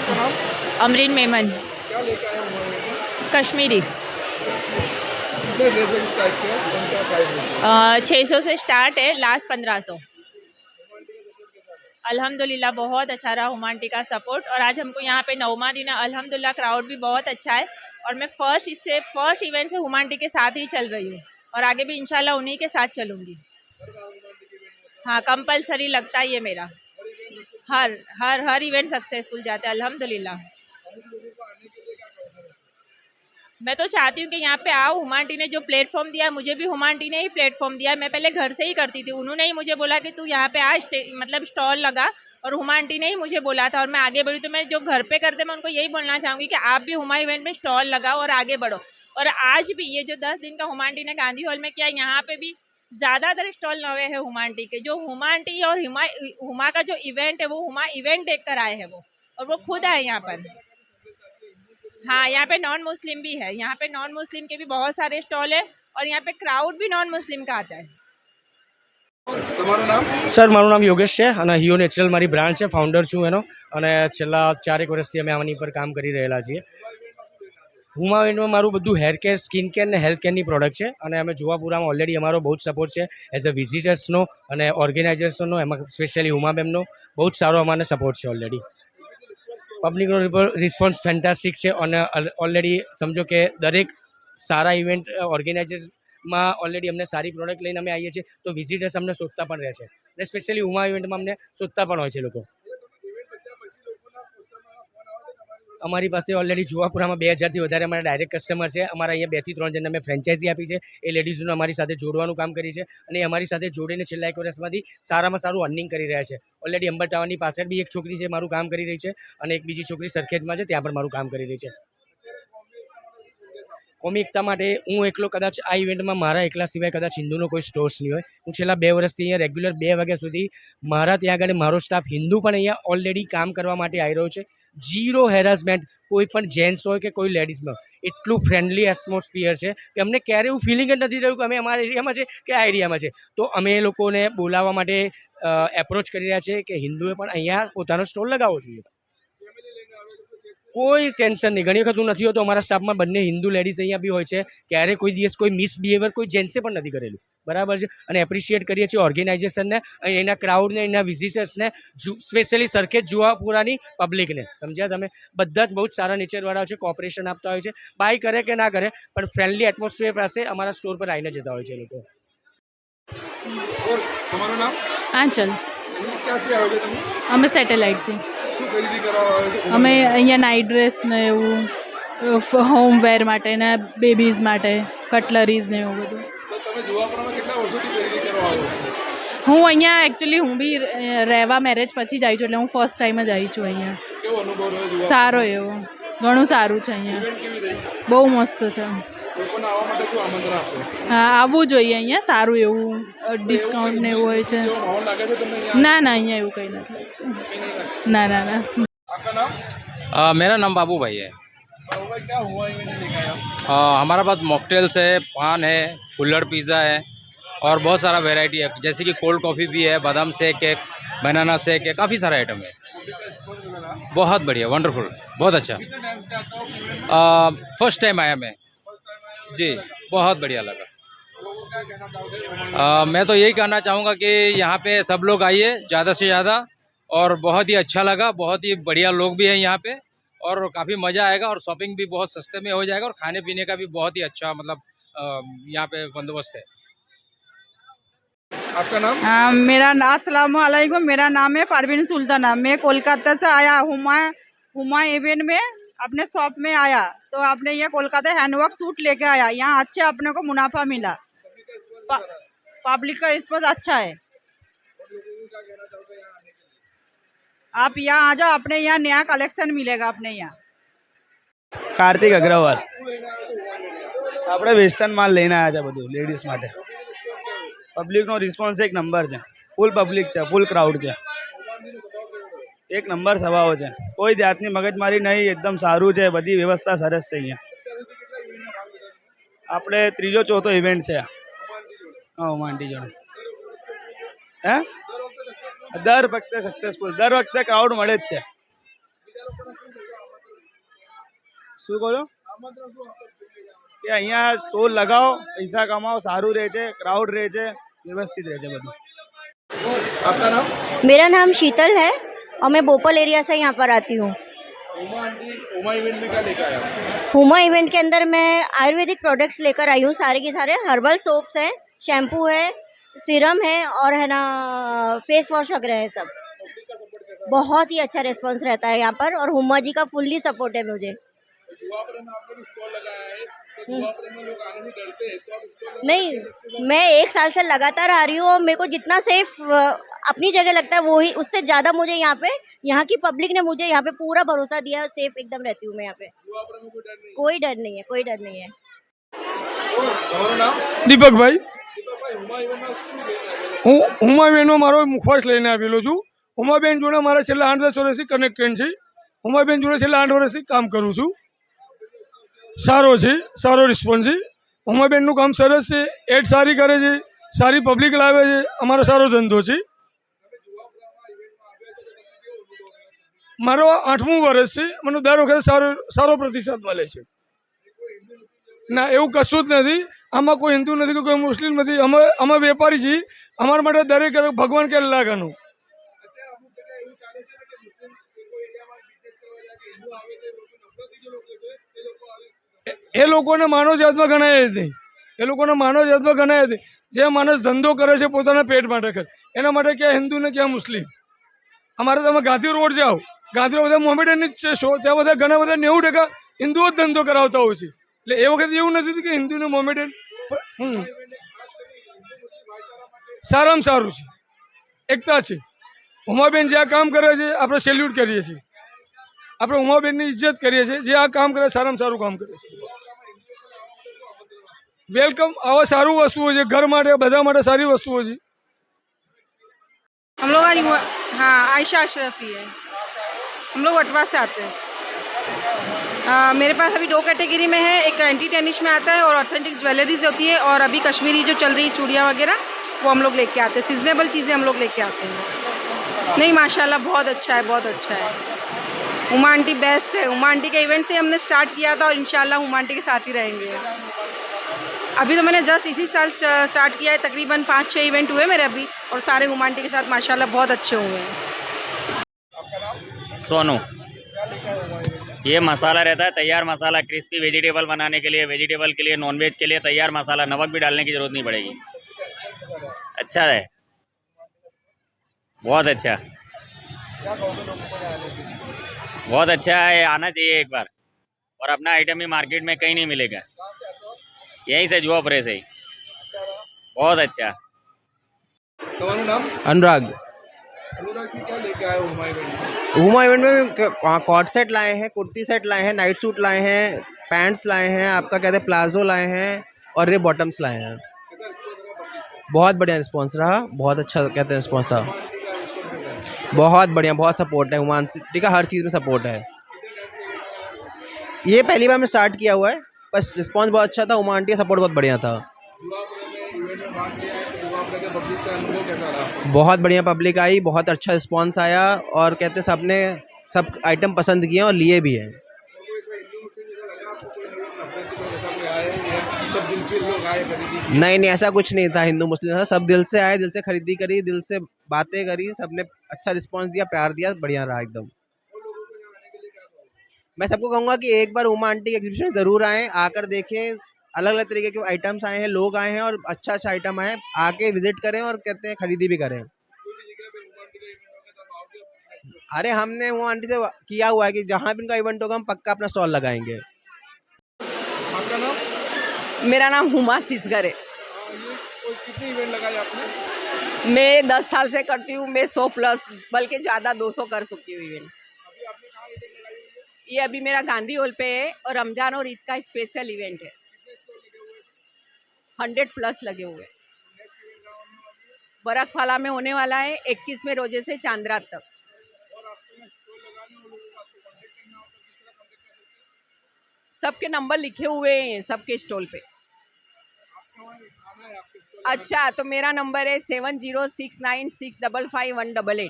आपका नाम? अमरीन मेमन, क्या लेकर आए हुमायूं में? कश्मीरी। कितने रेजर टाइप के हैं? कौन क्या प्राइस है? 600 से स्टार्ट है, लास्ट 1500। अल्हम्दुलिल्लाह बहुत अच्छा रहा हुमांटी का सपोर्ट। और आज हमको यहाँ पे 9वां दिन है, अल्हम्दुलिल्लाह क्राउड भी बहुत अच्छा है। और मैं फर्स्ट इवेंट से हुमांटी के साथ ही चल रही हूँ और आगे भी इंशाल्लाह उन्हीं के साथ चलूँगी। हाँ, कंपलसरी लगता है ये मेरा। हर हर हर इवेंट सक्सेसफुल जाता है अल्हम्दुलिल्लाह। मैं तो चाहती हूँ कि यहाँ पे आओ। हुमांटी ने जो प्लेटफॉर्म दिया, मुझे भी हुमांटी ने ही प्लेटफॉर्म दिया। मैं पहले घर से ही करती थी, उन्होंने ही मुझे बोला कि तू यहाँ पे आ, मतलब स्टॉल लगा, और हुमांटी ने ही मुझे बोला था और मैं आगे बढ़ी। तो मैं जो घर पे करते मैं उनको यही बोलना चाहूँगी कि आप भी हुमा इवेंट में स्टॉल लगाओ और आगे बढ़ो। और आज भी ये जो 10 दिन का हुमांटी ने गांधी हॉल में किया, यहाँ पे भी ज़्यादातर स्टॉल नवे हैं हुमांटी के। जो हुमांटी और हुमा का जो इवेंट है वो हुमा इवेंट देख कर आए हैं वो, और वो खुद आए यहाँ पर। हाँ, यहाँ पे नॉन मुस्लिम भी है, यहाँ पे नॉन मुस्लिम के भी बहुत सारे स्टॉल है और यहाँ पे क्राउड भी नॉन मुस्लिम का आता है। તમારું નામ? સર મારું નામ યોગેશ છે અને હિયો નેચરલ મારી બ્રાન્ડ છે, ફાઉન્ડર છું એનો, અને છેલ્લા 4 વર્ષથી અમે આની પર કામ કરી રહેલા છીએ. હુમા ઇવેન્ટમાં મારું બધું હેર કેર, સ્કિન કેર ને હેલ્થ કેરની પ્રોડક્ટ છે અને અમે જોવાપુરામાં ઓલરેડી અમારો બહુ જ સપોર્ટ છે એઝ અ વિઝિટર્સનો અને ઓર્ગેનાઇઝર્સનો. એમાં સ્પેશિયલી હુમા મેમનો બહુ જ સારો અમારે સપોર્ટ છે ઓલરેડી. પબ્લિકનો રિસ્પોન્સ ફેન્ટાસ્ટિક છે અને ઓલરેડી સમજો કે દરેક સારા ઇવેન્ટ ઓર્ગેનાઇઝરમાં ઓલરેડી અમને સારી પ્રોડક્ટ લઈને અમે આવીએ છીએ તો વિઝિટર્સ અમને શોધતા પણ રહે છે અને સ્પેશિયલી હુમા ઇવેન્ટમાં અમને શોધતા પણ હોય છે લોકો. અમારી પાસે ઓલરેડી જોવાપુરામાં 2000થી વધારે અમારા ડાયરેક્ટ કસ્ટમર છે. અમારા અહીંયા 2 થી 3 જણને અમે ફ્રેન્ચાઇઝી આપી છે. એ લેડીઝોને અમારી સાથે જોડવાનું કામ કરી છે અને અમારી સાથે જોડીને છેલ્લા 1 વર્ષમાંથી સારામાં સારું અર્નિંગ કરી રહ્યા છે. ઓલરેડી અંબર ટાવરની પાછળ બી એક છોકરી છે મારું કામ કરી રહી છે અને એક બીજી છોકરી સરખેજમાં છે, ત્યાં પણ મારું કામ કરી રહી છે. કોમી એકતા માટે હું એકલો કદાચ આ ઇવેન્ટમાં મારા એકલા સિવાય કદાચ હિન્દુનો કોઈ સ્ટોર્સ નહીં હોય. હું છેલ્લા 2 વર્ષથી અહીંયા રેગ્યુલર 2 વાગ્યા સુધી મારા ત્યાં આગળ મારો સ્ટાફ હિન્દુ પણ અહીંયા ઓલરેડી કામ કરવા માટે આવી રહ્યો છે. ઝીરો હેરાસમેન્ટ, કોઈ પણ જેન્ટ્સ હોય કે કોઈ લેડીઝમાં, એટલું ફ્રેન્ડલી એટમોસ્ફિયર છે કે અમને ક્યારેય એવું ફિલિંગ જ નથી રહ્યું કે અમે અમારા એરિયામાં છે કે આ એરિયામાં છે. તો અમે એ લોકોને બોલાવવા માટે એપ્રોચ કરી રહ્યા છે કે હિન્દુએ પણ અહીંયા પોતાનો સ્ટોલ લગાવવો જોઈએ. કોઈ ટેન્શન નહીં. ઘણી વખત હું નથી હોતો, અમારા સ્ટાફમાં બંને હિન્દુ લેડીઝ અહીંયા બી હોય છે. ક્યારેય કોઈ દિવસ કોઈ મિસબિહેવિયર કોઈ જેન્ટ્સે પણ નથી કરેલું, બરાબર છે. અને એપ્રિશિએટ કરીએ છીએ ઓર્ગેનાઇઝેશનને, એના ક્રાઉડને, એના વિઝિટર્સને, સ્પેશિયલી સરખેજ જુવાપુરાની પબ્લિકને. સમજ્યા તમે? બધા જ બહુ જ સારા નેચરવાળા છે, કોઓપરેશન આપતા હોય છે. બાય કરે કે ના કરે પણ ફ્રેન્ડલી એટમોસ્ફિયર પાસે અમારા સ્ટોર પર આવીને જતા હોય છે એ લોકો. और તમારું નામ? આંચલ, ક્યાંથી આવો છો તમે? અમે સેટેલાઇટથી. શું ખરીદી કરવા આવ્યો છો? અમે અહીંયા નાઇટ ડ્રેસ ને એવું, હોમવેર માટે ને બેબીઝ માટે કટલરીઝ ને એવું બધું. તો તમે જોવાપુરામાં કેટલા વર્ષોથી ખરીદી કરવા આવો છો? હું અહીંયા એકચ્યુઅલી હું બી રહેવા મેરેજ પછી જ આવી છું, એટલે હું ફર્સ્ટ ટાઈમ જ આવી છું અહીંયા. કેવો અનુભવ રહ્યો જોવા? સારો એવો, ઘણું સારું છે અહીંયા, ઇવેન્ટ કેવી રહી? બહુ મસ્ત છે. લોકોને આવવા માટે શું આમંત્રણ આપશો? હા, આવવું જોઈએ અહીંયા, સારું એવું ડિસ્કાઉન્ટ ને એવું હોય છે. કેવો માહોલ લાગે છે તમને અહીંયા? ના ના, અહીંયા એવું કંઈ નથી. ના ના ના. आपका नाम? मेरा नाम बाबू भाई है। और भाई क्या हुआ इवेंट लेके आए आप? हमारा पास मॉकटेल्स है, पान है, कुल्हड़ पिज़्ज़ा है और बहुत सारा वैरायटी है, जैसे कि कोल्ड कॉफ़ी भी है, बादाम शेक है, बनाना शेक है, काफ़ी सारा आइटम है। बहुत बढ़िया, वंडरफुल, बहुत अच्छा। कितने टाइम से आता हूँ इवेंट? फर्स्ट टाइम आया मैं जी, बहुत बढ़िया लगा। लोगों को क्या कहना चाहोगे? मैं तो यही कहना चाहूँगा कि यहाँ पे सब लोग आइए ज़्यादा से ज़्यादा, और बहुत ही अच्छा लगा, बहुत ही बढ़िया लोग भी हैं यहाँ पे और काफ़ी मज़ा आएगा और शॉपिंग भी बहुत सस्ते में हो जाएगा और खाने पीने का भी बहुत ही अच्छा मतलब यहाँ पे बंदोबस्त है। आपका नाम? अस्सलाम वालेकुम, मेरा नाम है परवीन सुल्ताना। मैं कोलकाता से आया, हुमा इवेंट में अपने शॉप में आया तो आपने ये कोलकाता हैंडवर्क सूट लेके आया। यहाँ अच्छे अपने को मुनाफा मिला, पब्लिक का रिस्पॉन्स अच्छा है। आप यहाँ आ जाओ, अपने यहाँ नया कलेक्शन मिलेगा अपने यहाँ। કાર્તિક અગ્રવાલ. આપણે વેસ્ટર્ન માલ લઈને આવ્યા છે, બધું લેડીઝ માટે. પબ્લિકનો રિસ્પોન્સ એક નંબર છે, ફૂલ પબ્લિક છે, ફૂલ ક્રાઉડ છે, એક નંબર સ્વભાવ છે, કોઈ જાતની મગજમારી નહીં, એકદમ સારું છે, બધી વ્યવસ્થા સરસ છે અહીંયા. આપણે ત્રીજો ચોથો ઇવેન્ટ છે. હા, હુમાન્ટી જોડે. હે દર વખતે સક્સેસફુલ, દર વખતે ક્રાઉડ મળે જ છે. શું કહો છો કે અહીંયા સ્ટોલ લગાવો, પૈસા કમાઓ, સારું રહે છે, ક્રાઉડ રહે છે, વ્યવસ્થિત રહે છે બધું. आपका नाम? मेरा नाम शीतल है और मैं भोपाल एरिया से यहाँ पर आती हूँ। उमा आंटी उमा इवेंट में क्या लेकर आया? हुमा इवेंट के अंदर मैं आयुर्वेदिक प्रोडक्ट्स लेकर आई हूँ, सारे के सारे हर्बल सोप्स हैं, शैम्पू है, सीरम है और है ना फेस वॉश वगैरह है सब। बहुत ही अच्छा रिस्पांस रहता है यहाँ पर और हुमा जी का फुल्ली सपोर्ट है मुझे। जुआपुरा में आपने स्टॉल लगाया है, तो जुआपुरा में लोग आने से डरते हैं, तो आप स्टॉल नहीं, मैं 1 साल से लगातार आ रही हूँ और मेरे को जितना सेफ अपनी जगह लगता है वही, उससे ज़्यादा मुझे यहाँ पे यहाँ की पब्लिक ने मुझे यहाँ पे पूरा भरोसा दिया है, सेफ एकदम रहती हूँ मैं यहाँ पे। जुआपुरा में कोई डर नहीं? कोई डर नहीं है, कोई डर नहीं है। તમારું નામ? દીપકભાઈ, દીપકભાઈ, ઉમા ઇવેન્ટમાં શું લેकर આવ્યા? હું હુમા ઇવેન્ટમાં મારો મુખવાસ લઈને આવેલો છું. ઉમાબેન જોડે મારા છેલ્લા 8-10 વર્ષથી કનેક્ટેડ છે. ઉમાબેન જોડે છેલ્લા 8 વર્ષથી કામ કરું છું. સારો છે, સારો રિસ્પોન્સ છે. ઉમાબેનનું કામ સરસ છે, એડ સારી કરે છે, સારી પબ્લિક લાવે છે, અમારો સારો ધંધો છે. મારો 8મું વર્ષ છે, મને દર વખતે સારો પ્રતિસાદ મળે છે. ના, એવું કશું જ નથી. આમાં કોઈ હિન્દુ નથી કે કોઈ મુસ્લિમ નથી. અમે વેપારી છીએ. અમારા માટે દરેક ભગવાન કે અલ્લાહ ગણું. એ લોકોને માનવ જાતમાં ગણાય જ નહીં. એ લોકોને માનવ જાતમાં ગણાય જ નહીં. જે માણસ ધંધો કરે છે પોતાના પેટ માટે કરે, એના માટે ક્યાં હિન્દુ ને ક્યાં મુસ્લિમ. અમારે તમે ગાંધી રોડ જાઓ, ગાંધી રોડ બધા મોમેડનની જ છે શો, ત્યાં બધા ઘણા બધા 90% હિન્દુઓ જ ધંધો કરાવતા હોય છે. એટલે એ વખતે એવું નથી કે હિન્દુ ને મોમેડન. સારામાં સારું છે, એકતા છે. ઉમાબેન જે આ કામ કરે છે આપણે સેલ્યુટ કરીએ છીએ. આપણે ઉમાબેનની ઇજ્જત કરીએ છીએ. જે આ કામ કરે સારામાં સારું કામ કરે છે. વેલકમ. આવા સારું વસ્તુઓ છે, ઘર માટે બધા માટે સારી વસ્તુઓ છે. हम लोग आज हाँ आयशा अशरफी है, हम लोग वटवा से आते हैं। मेरे पास अभी 2 कैटेगरी में है, एक एंटी टेनिश में आता है और ऑथेंटिक ज्वेलरीज होती है, और अभी कश्मीरी जो चल रही चूड़ियाँ वगैरह वो हम लोग लेके आते हैं। सीजनेबल चीज़ें हम लोग लेके आते हैं। नहीं माशाल्लाह बहुत अच्छा है, बहुत अच्छा है। उमा आंटी बेस्ट है। उमा आंटी के इवेंट से हमने स्टार्ट किया था और इंशाल्लाह उमा आंटी के साथ ही रहेंगे। अभी तो मैंने जस्ट इसी साल स्टार्ट किया है, तकरीबन 5-6 इवेंट हुए मेरे अभी, और सारे उमा आंटी के साथ माशाल्लाह बहुत अच्छे हुए हैं। सोनू, ये मसाला रहता है तैयार मसाला, क्रिस्पी वेजिटेबल बनाने के लिए, वेजिटेबल के लिए, नॉनवेज के लिए तैयार मसाला, नमक भी डालने की ज़रूरत नहीं पड़ेगी। अच्छा है, बहुत अच्छा, बहुत अच्छा है। आना चाहिए एक बार, और अपना आइटम ही मार्केट में कहीं नहीं मिलेगा, यहीं से जुआपुरे से ही। बहुत अच्छा। તમારું નામ? अनुराग। अनुराग जी, क्या लेके आए हो उमा इवेंट में? हुमा इवेंट में कॉट सेट लाए हैं, कुर्ती सेट लाए हैं, नाइट सूट लाए हैं, पैंट्स लाए हैं, आपका कहते हैं प्लाजो लाए हैं, और ये बॉटम्स लाए हैं। बहुत बढ़िया रिस्पांस रहा, बहुत अच्छा कहते हैं रिस्पांस था। बहुत बढ़िया, बहुत सपोर्ट है। हुमा आंटी का हर चीज़ में सपोर्ट है। ये पहली बार में स्टार्ट किया हुआ है, बस रिस्पांस बहुत अच्छा था। हुमा आंटी का सपोर्ट बहुत बढ़िया था। जुआपुरा में इवेंट में भाग लिया है, तो जुआपुरा के पब्लिक का अनुभव कैसा रहा? बहुत बढ़िया पब्लिक आई, बहुत अच्छा रिस्पांस आया, और कहते हैं सबने सब आइटम पसंद किए और लिए भी हैं। नहीं नहीं, ऐसा कुछ नहीं था। हिंदू मुस्लिम सब दिल से आए, दिल से खरीदी करी, दिल से बातें करी, सबने अच्छा रिस्पांस दिया, प्यार दिया, बढ़िया रहा एकदम। मैं सबको कहूँगा कि एक बार उमा आंटी के एग्जीबिशन ज़रूर आएँ, आकर देखें। अलग अलग तरीके के आइटम्स आए हैं, लोग आए हैं, और अच्छा अच्छा आइटम आए, आके विजिट करें और कहते हैं खरीदी भी करें। अरे हमने उमा आंटी से किया हुआ है कि जहाँ भी उनका इवेंट होगा हम पक्का अपना स्टॉल लगाएंगे। आपका नाम? मेरा नाम हुमा सिसगर है। कितने इवेंट लगाए आपने? मैं 10 साल से करती हूँ। मैं 100 प्लस बल्कि ज़्यादा 200 कर चुकी हूँ इवेंट। ये अभी मेरा गांधी हॉल पे है, और रमजान और ईद का स्पेशल इवेंट है। 100 प्लस लगे हुए। बरकफाला में होने वाला है 21वें रोजे से चांदरात तक। सबके नंबर लिखे हुए हैं सबके स्टॉल पे। अच्छा, तो मेरा नंबर है 7069655188।